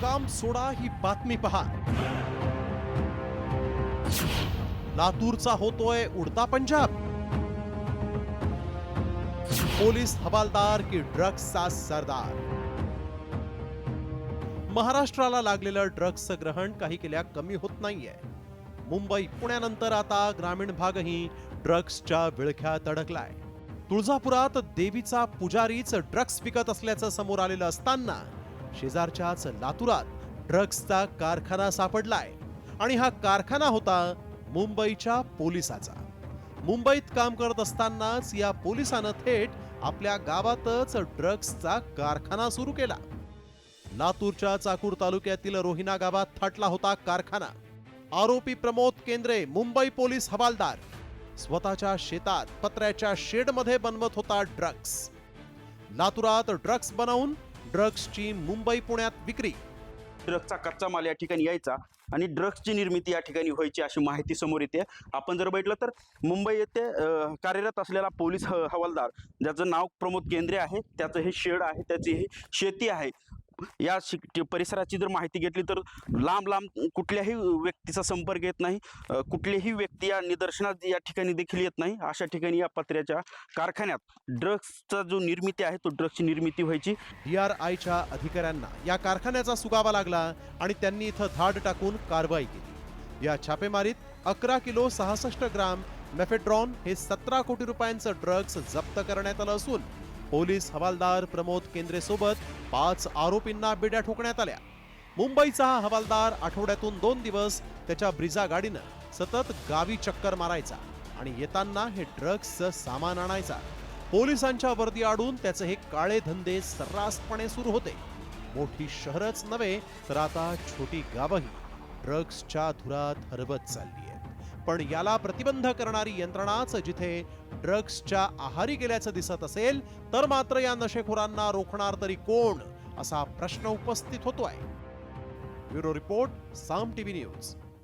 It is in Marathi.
काम सोडा ही बातमी पहा. लातूरचा होतोय उडता पंजाब. पोलीस हवालदार की ड्रग्सचा सरदार. महाराष्ट्राला लागलेलं ड्रग्सचं ग्रहण काही केल्या कमी होत नाहीये. मुंबई पुण्यानंतर आता ग्रामीण भागही ड्रग्सच्या विळख्यात अडकलाय. तुळजापुरात देवीचा पुजारीच ड्रग्स विकत असल्याचं समोर आलेलं असताना शेजारच्याच लातूरात ड्रग्सचा कारखाना सापडलाय. आणि हा कारखाना होता मुंबईच्या पोलिसाचा. मुंबईत काम करत असतानाच या पोलिसानं थेट आपल्या गावातच ड्रग्सचा कारखाना सुरू केला. लातूरच्या चाकूर तालुक्यातील रोहिणा गावात थाटला होता कारखाना. आरोपी प्रमोद केंद्रे मुंबई पोलीस हवालदार स्वतःच्या शेतात पत्र्याच्या शेडमध्ये बनवत होता ड्रग्स. लातूरात ड्रग्स बनवून ड्रग्सची मुंबई पुण्यात विक्री. ड्रग्सचा कच्चा माल या ठिकाणी यायचा आणि ड्रग्सची निर्मिती या ठिकाणी व्हायची अशी माहिती समोर येते. आपण जर बघितलं तर मुंबई येथे कार्यरत असलेला पोलीस हवालदार ज्याचं नाव प्रमोद केंद्रे आहे, त्याचं हे शेड आहे, त्याची ही शेती आहे. या परिसराची जर माहिती घेतली तर लांब लांब कुठल्याही व्यक्तीचा संपर्क येत नाही, कुठलीही व्यक्ती या निदर्शनात या ठिकाणी देखील येत नाही. अशा ठिकाणी या पत्र्याच्या कारखान्यात ड्रग्सचा जो निर्मिती आहे तो ड्रग्सची निर्मिती व्हायची. DRIच्या अधिकाऱ्यांना या कारखान्याचा सुगावा लागला आणि त्यांनी इथं धाड टाकून कारवाई केली. या छापेमारीत 11 किलो 66 ग्राम मेफेड्रॉन हे 17 कोटी रुपयांचं ड्रग्स जप्त करण्यात आलं असून पोलीस हवालदार प्रमोद केंद्रे सोबत 5 आरोपींना बिड्या ठोकण्यात आल्या. मुंबईचा हा हवालदार आठवड्यातून 2 दिवस त्याच्या ब्रिझा गाडीनं सतत गावी चक्कर मारायचा आणि येताना हे ड्रग्सचं सामान आणायचा. पोलिसांच्या वर्दी आडून त्याचे हे काळे धंदे सर्रासपणे सुरू होते. मोठी शहरच नव्हे तर आता छोटी गावही ड्रग्सच्या धुरात हरवत चालली आहे. पण याला प्रतिबंध करणारी यंत्रणाच जिथे ड्रग्सच्या आहारी गेल्याचं दिसत असेल तर मात्र या नशेखोरांना रोखणार तरी कोण असा प्रश्न उपस्थित होतोय. ब्युरो रिपोर्ट, साम टीव्ही न्यूज.